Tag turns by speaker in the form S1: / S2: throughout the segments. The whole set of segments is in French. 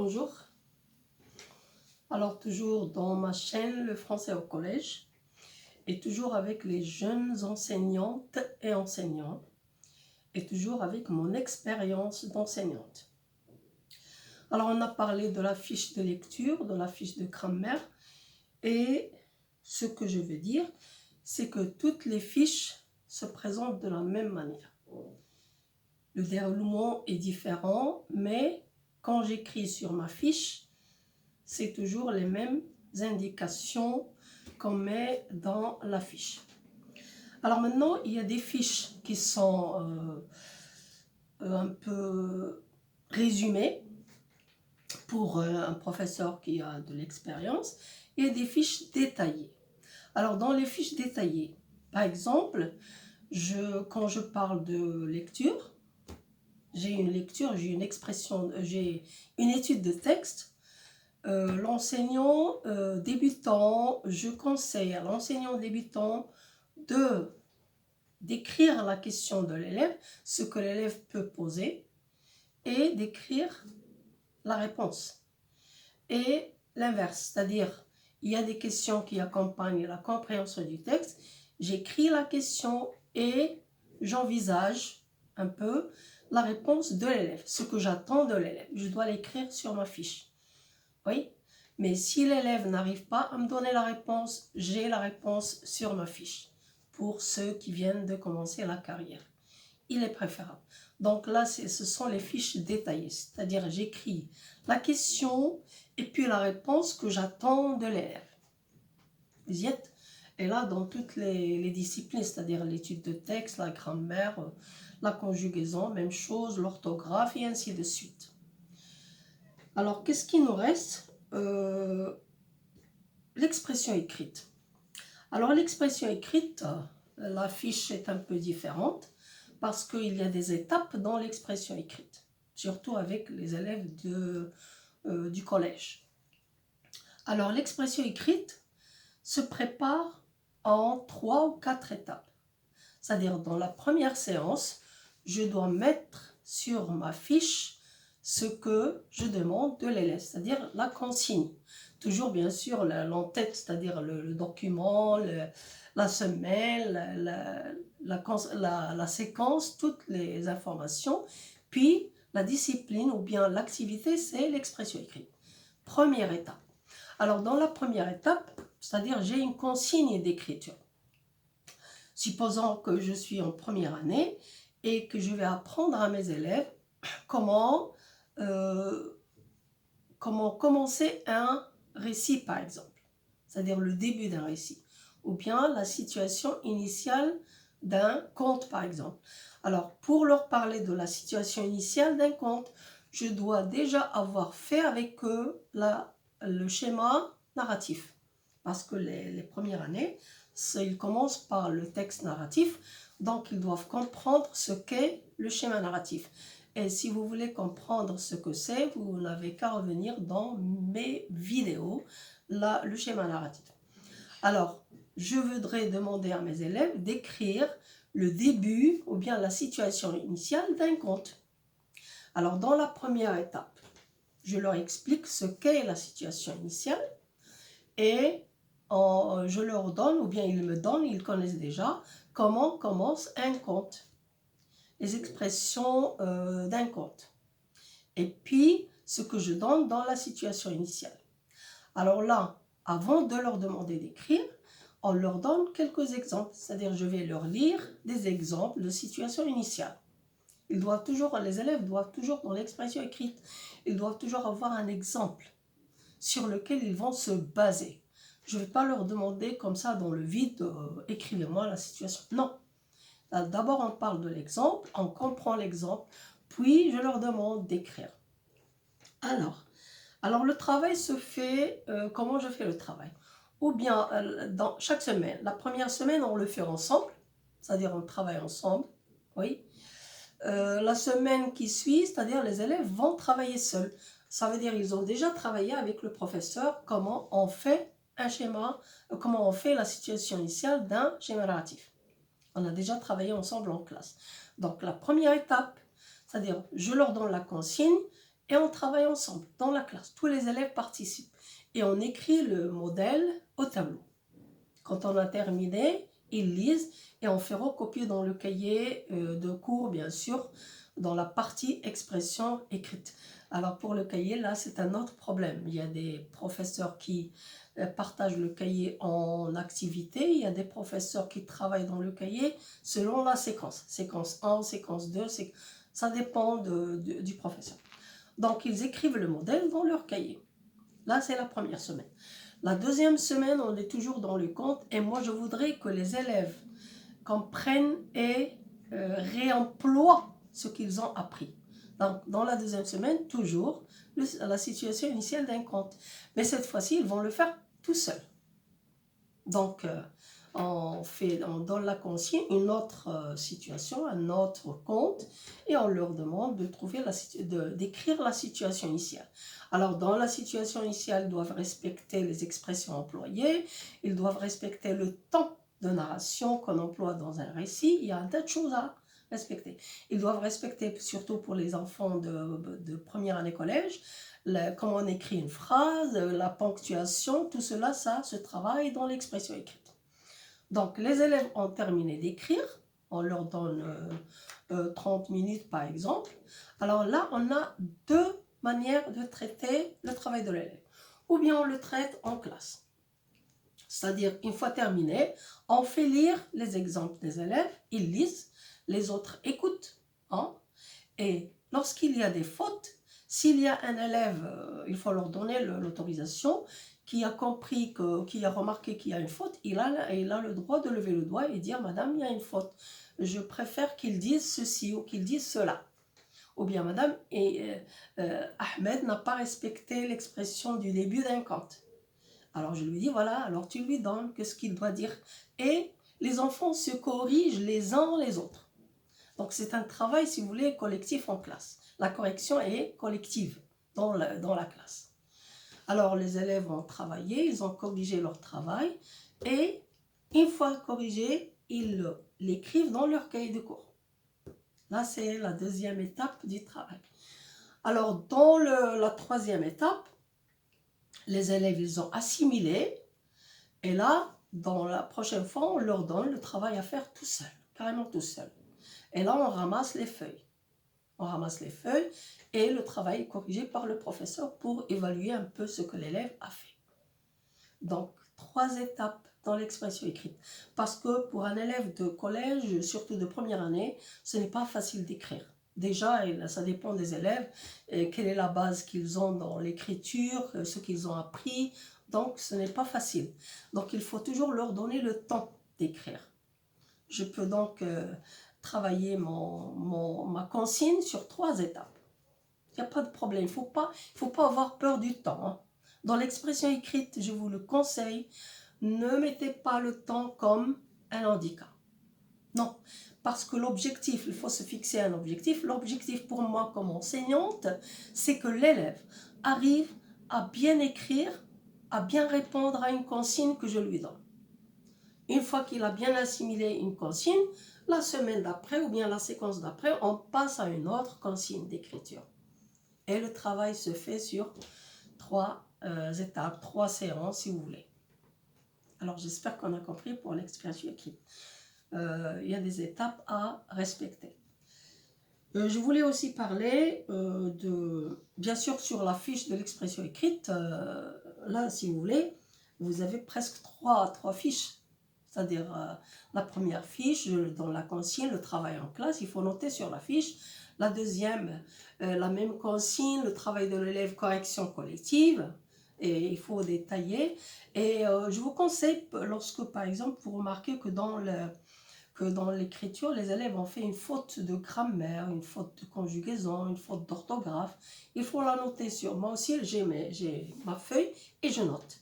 S1: bonjour. Alors toujours dans ma chaîne Le français au collège et toujours avec les jeunes enseignantes et enseignants et toujours avec mon expérience d'enseignante. Alors on a parlé de la fiche de lecture, de la fiche de grammaire et ce que je veux dire, c'est que toutes les fiches se présentent de la même manière. Le déroulement est différent, mais quand j'écris sur ma fiche, c'est toujours les mêmes indications qu'on met dans la fiche. Alors maintenant, il y a des fiches qui sont un peu résumées pour un professeur qui a de l'expérience. Il y a des fiches détaillées. Alors dans les fiches détaillées, par exemple, quand je parle de lecture, j'ai une lecture, j'ai une expression, j'ai une étude de texte. L'enseignant débutant, je conseille à l'enseignant débutant d'écrire la question de l'élève, ce que l'élève peut poser, et d'écrire la réponse. Et l'inverse, c'est-à-dire, il y a des questions qui accompagnent la compréhension du texte, j'écris la question et j'envisage un peu la réponse de l'élève, ce que j'attends de l'élève. Je dois l'écrire sur ma fiche. Oui, mais si l'élève n'arrive pas à me donner la réponse, j'ai la réponse sur ma fiche pour ceux qui viennent de commencer la carrière. Il est préférable. Donc là, ce sont les fiches détaillées, c'est-à-dire j'écris la question et puis la réponse que j'attends de l'élève. Vous y êtes? Et là, dans toutes les disciplines, c'est-à-dire l'étude de texte, la grammaire, la conjugaison, même chose, l'orthographe et ainsi de suite. Alors, qu'est-ce qui nous reste? L'expression écrite. Alors, l'expression écrite, la fiche est un peu différente parce qu'il y a des étapes dans l'expression écrite, surtout avec les élèves du collège. Alors, l'expression écrite se prépare en 3 ou 4 étapes. C'est-à-dire, dans la première séance, je dois mettre sur ma fiche ce que je demande de l'élève, c'est-à-dire la consigne. Toujours, bien sûr, l'entête, c'est-à-dire le document, la semaine, la séquence, toutes les informations. Puis, la discipline ou bien l'activité, c'est l'expression écrite. Première étape. Alors, dans la première étape, c'est-à-dire j'ai une consigne d'écriture. Supposons que je suis en première année et que je vais apprendre à mes élèves comment commencer un récit, par exemple, c'est-à-dire le début d'un récit, ou bien la situation initiale d'un conte, par exemple. Alors, pour leur parler de la situation initiale d'un conte, je dois déjà avoir fait avec eux le schéma narratif, parce que les premières années, ils commencent par le texte narratif, donc ils doivent comprendre ce qu'est le schéma narratif. Et si vous voulez comprendre ce que c'est, vous n'avez qu'à revenir dans mes vidéos, le schéma narratif. Alors, je voudrais demander à mes élèves d'écrire le début ou bien la situation initiale d'un conte. Alors, dans la première étape, je leur explique ce qu'est la situation initiale et je leur donne, ou bien ils me donnent, ils connaissent déjà, comment commence un conte. Les expressions d'un conte. Et puis, ce que je donne dans la situation initiale. Alors là, avant de leur demander d'écrire, on leur donne quelques exemples. C'est-à-dire, je vais leur lire des exemples de situation initiale. Les élèves doivent toujours, dans l'expression écrite, ils doivent toujours avoir un exemple sur lequel ils vont se baser. Je ne vais pas leur demander comme ça dans le vide, écrivez-moi la situation. Non. D'abord, on parle de l'exemple, on comprend l'exemple, puis je leur demande d'écrire. Alors le travail se fait, comment je fais le travail? Ou bien, dans chaque semaine, la première semaine, on le fait ensemble, c'est-à-dire on travaille ensemble, oui. La semaine qui suit, c'est-à-dire les élèves vont travailler seuls. Ça veut dire qu'ils ont déjà travaillé avec le professeur comment on fait un schéma, comment on fait la situation initiale d'un schéma narratif. On a déjà travaillé ensemble en classe. Donc la première étape, c'est-à-dire je leur donne la consigne et on travaille ensemble dans la classe. Tous les élèves participent et on écrit le modèle au tableau. Quand on a terminé, ils lisent et on fait recopier dans le cahier de cours, bien sûr, dans la partie expression écrite. Alors pour le cahier, là, c'est un autre problème. Il y a des professeurs qui partagent le cahier en activité. Il y a des professeurs qui travaillent dans le cahier selon la séquence. Séquence 1, séquence 2, ça dépend du professeur. Donc, ils écrivent le modèle dans leur cahier. Là, c'est la première semaine. La deuxième semaine, on est toujours dans le compte et moi, je voudrais que les élèves comprennent et réemploient ce qu'ils ont appris. Donc, dans la deuxième semaine, toujours la situation initiale d'un compte. Mais cette fois-ci, ils vont le faire tout seuls. Donc, on donne la consigne une autre situation, un autre compte, et on leur demande de trouver d'écrire la situation initiale. Alors, dans la situation initiale, ils doivent respecter les expressions employées, ils doivent respecter le temps de narration qu'on emploie dans un récit. Il y a un tas de choses à respecter. Ils doivent respecter, surtout pour les enfants de première année collège, comment on écrit une phrase, la ponctuation, tout cela, ça se travaille dans l'expression écrite. Donc, les élèves ont terminé d'écrire, on leur donne 30 minutes par exemple. Alors là, on a deux manières de traiter le travail de l'élève. Ou bien on le traite en classe. C'est-à-dire, une fois terminé, on fait lire les exemples des élèves, ils lisent, les autres écoutent. Hein, et lorsqu'il y a des fautes, s'il y a un élève, il faut leur donner l'autorisation, qui a compris, qui a remarqué qu'il y a une faute, il a le droit de lever le doigt et dire « Madame, il y a une faute. Je préfère qu'il dise ceci ou qu'il dise cela. » Ou bien « Madame, Ahmed n'a pas respecté l'expression du début d'un conte. » Alors je lui dis « Voilà, alors tu lui donnes ce qu'il doit dire. » Et les enfants se corrigent les uns les autres. Donc c'est un travail, si vous voulez, collectif en classe. La correction est collective dans la classe. Alors les élèves ont travaillé, ils ont corrigé leur travail et une fois corrigé, ils l'écrivent dans leur cahier de cours. Là, c'est la deuxième étape du travail. Alors dans la troisième étape, les élèves, ils ont assimilé et là, dans la prochaine fois, on leur donne le travail à faire tout seul, carrément tout seul. Et là, on ramasse les feuilles. On ramasse les feuilles et le travail est corrigé par le professeur pour évaluer un peu ce que l'élève a fait. Donc, 3 étapes dans l'expression écrite. Parce que pour un élève de collège, surtout de première année, ce n'est pas facile d'écrire. Déjà, ça dépend des élèves, quelle est la base qu'ils ont dans l'écriture, ce qu'ils ont appris. Donc, ce n'est pas facile. Donc, il faut toujours leur donner le temps d'écrire. Je peux donc travailler ma consigne sur 3 étapes. Il n'y a pas de problème. Il ne faut pas avoir peur du temps. Hein. Dans l'expression écrite, je vous le conseille, ne mettez pas le temps comme un handicap. Non, parce que l'objectif, il faut se fixer un objectif. L'objectif pour moi comme enseignante, c'est que l'élève arrive à bien écrire, à bien répondre à une consigne que je lui donne. Une fois qu'il a bien assimilé une consigne, la semaine d'après ou bien la séquence d'après, on passe à une autre consigne d'écriture. Et le travail se fait sur 3 étapes, 3 séances si vous voulez. Alors j'espère qu'on a compris pour l'expression écrite. Il y a des étapes à respecter. Je voulais aussi parler bien sûr sur la fiche de l'expression écrite. Là, si vous voulez, vous avez presque 3 fiches. C'est-à-dire la première fiche, dans la consigne, le travail en classe, il faut noter sur la fiche. La deuxième, la même consigne, le travail de l'élève, correction collective. Et il faut détailler. Et je vous conseille, lorsque par exemple, vous remarquez que dans l'écriture, les élèves ont fait une faute de grammaire, une faute de conjugaison, une faute d'orthographe, il faut la noter sur moi aussi, j'ai ma feuille et je note.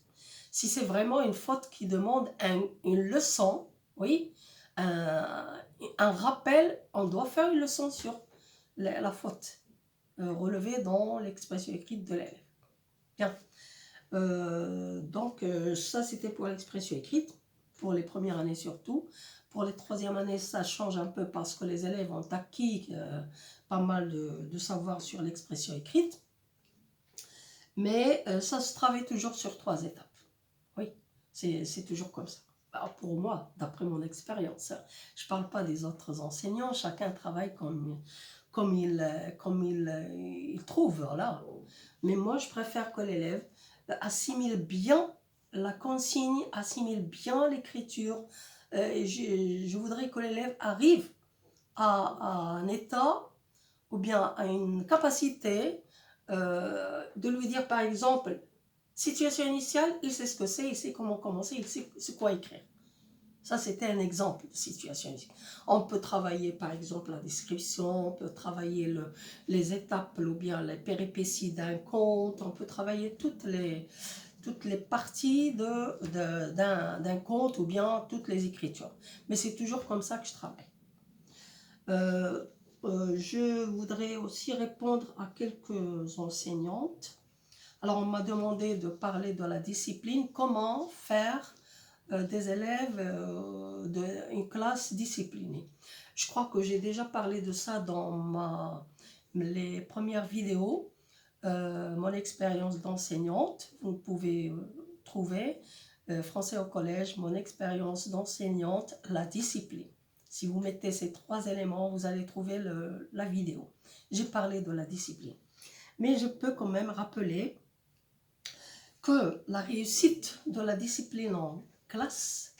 S1: Si c'est vraiment une faute qui demande une leçon, oui, un rappel, on doit faire une leçon sur la faute relevée dans l'expression écrite de l'élève. Bien. Donc, ça c'était pour l'expression écrite, pour les premières années surtout. Pour les troisièmes années, ça change un peu parce que les élèves ont acquis pas mal de savoir sur l'expression écrite. Mais ça se travaille toujours sur 3 étapes. Oui, c'est toujours comme ça. Alors pour moi, d'après mon expérience, hein. Je ne parle pas des autres enseignants, chacun travaille comme il trouve, voilà. Mais moi, je préfère que l'élève assimile bien la consigne, assimile bien l'écriture. Je voudrais que l'élève arrive à un état ou bien à une capacité de lui dire, par exemple, situation initiale, il sait ce que c'est, il sait comment commencer, il sait quoi écrire. Ça, c'était un exemple de situation initiale. On peut travailler, par exemple, la description, on peut travailler les étapes ou bien les péripéties d'un conte, on peut travailler toutes les parties d'un conte ou bien toutes les écritures. Mais c'est toujours comme ça que je travaille. Je voudrais aussi répondre à quelques enseignantes. Alors, on m'a demandé de parler de la discipline, comment faire des élèves d'une classe disciplinée. Je crois que j'ai déjà parlé de ça dans les premières vidéos, mon expérience d'enseignante. Vous pouvez trouver français au collège, mon expérience d'enseignante, la discipline. Si vous mettez ces 3 éléments, vous allez trouver la vidéo. J'ai parlé de la discipline. Mais je peux quand même rappeler que la réussite de la discipline en classe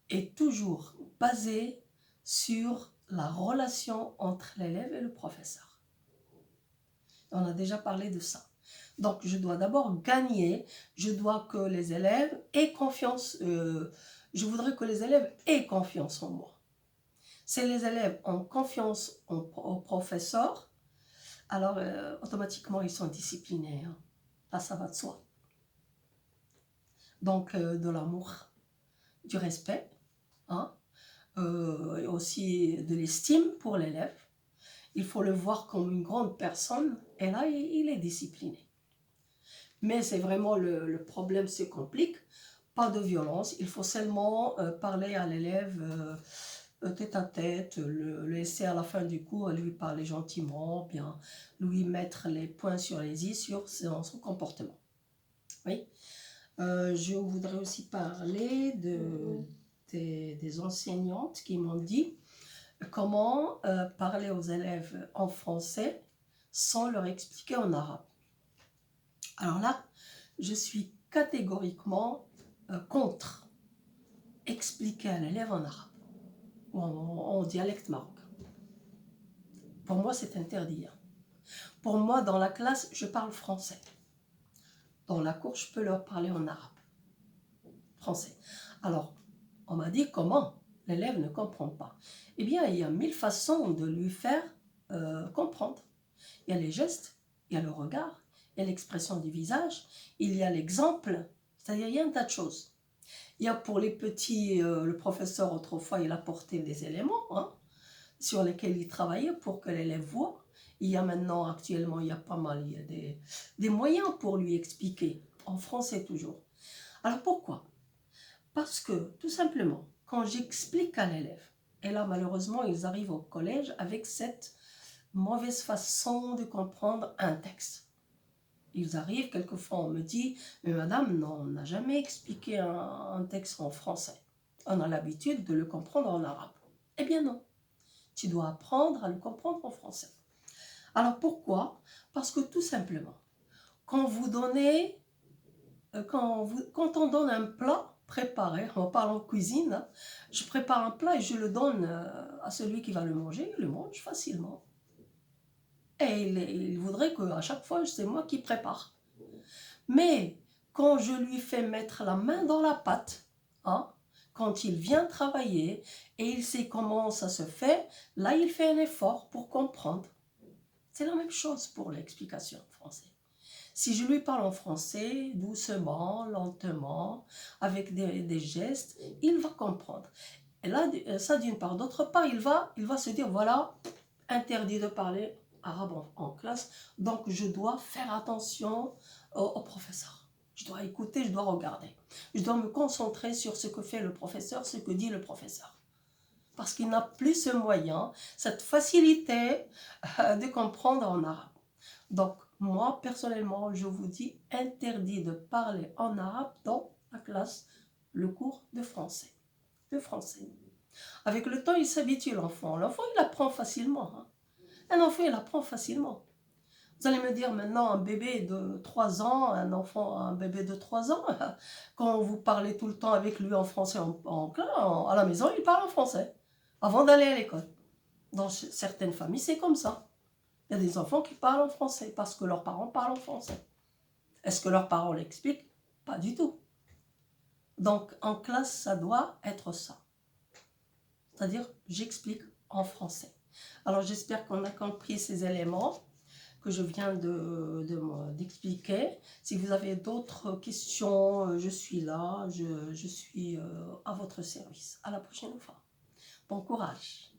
S1: est toujours basée sur la relation entre l'élève et le professeur. On a déjà parlé de ça. Donc, je dois d'abord gagner, je dois que les élèves aient confiance, je voudrais que les élèves aient confiance en moi. Si les élèves ont confiance au professeur, alors automatiquement ils sont disciplinés. Hein. Là, ça va de soi. Donc, de l'amour, du respect, hein, et aussi de l'estime pour l'élève. Il faut le voir comme une grande personne, et là, il est discipliné. Mais c'est vraiment le problème se complique. Pas de violence, il faut seulement parler à l'élève tête à tête, le laisser à la fin du cours, lui parler gentiment, bien lui mettre les points sur les i sur son comportement. Oui. Je voudrais aussi parler des enseignantes qui m'ont dit comment parler aux élèves en français sans leur expliquer en arabe. Alors là, je suis catégoriquement contre expliquer à l'élève en arabe ou en dialecte marocain. Pour moi, c'est interdit. Hein. Pour moi, dans la classe, je parle français. Dans la cour, je peux leur parler en arabe. Français. Alors, on m'a dit comment l'élève ne comprend pas. Eh bien, il y a 1000 façons de lui faire comprendre. Il y a les gestes, il y a le regard, il y a l'expression du visage, il y a l'exemple, c'est-à-dire il y a un tas de choses. Il y a pour les petits, le professeur autrefois, il apportait des éléments hein, sur lesquels il travaillait pour que l'élève voit. Il y a maintenant, actuellement, il y a pas mal, il y a des moyens pour lui expliquer, en français toujours. Alors pourquoi ? Parce que, tout simplement, quand j'explique à l'élève, et là malheureusement ils arrivent au collège avec cette mauvaise façon de comprendre un texte. Ils arrivent, quelquefois on me dit, mais madame, non, on n'a jamais expliqué un texte en français. On a l'habitude de le comprendre en arabe. Eh bien non, tu dois apprendre à le comprendre en français. Alors pourquoi ? Parce que tout simplement, quand on donne un plat préparé, on parle en cuisine, hein, je prépare un plat et je le donne à celui qui va le manger, il le mange facilement. Et il voudrait qu'à chaque fois, c'est moi qui prépare. Mais quand je lui fais mettre la main dans la pâte, hein, quand il vient travailler et il sait comment ça se fait, là il fait un effort pour comprendre. C'est la même chose pour l'explication en français. Si je lui parle en français, doucement, lentement, avec des gestes, il va comprendre. Et là, ça d'une part. D'autre part, il va se dire, voilà, interdit de parler arabe en classe, donc je dois faire attention au professeur. Je dois écouter, je dois regarder. Je dois me concentrer sur ce que fait le professeur, ce que dit le professeur. Parce qu'il n'a plus ce moyen, cette facilité de comprendre en arabe. Donc, moi, personnellement, je vous dis interdit de parler en arabe dans la classe, le cours de français. De français. Avec le temps, il s'habitue, l'enfant. L'enfant, il apprend facilement. Hein. Un enfant, il apprend facilement. Vous allez me dire maintenant, un bébé de 3 ans, un enfant, un bébé de 3 ans, quand vous parlez tout le temps avec lui en français à la maison, il parle en français avant d'aller à l'école. Dans certaines familles, c'est comme ça. Il y a des enfants qui parlent en français parce que leurs parents parlent en français. Est-ce que leurs parents l'expliquent? Pas du tout. Donc, en classe, ça doit être ça. C'est-à-dire, j'explique en français. Alors, j'espère qu'on a compris ces éléments que je viens d'expliquer. Si vous avez d'autres questions, je suis là, je suis à votre service. À la prochaine fois. Bon courage.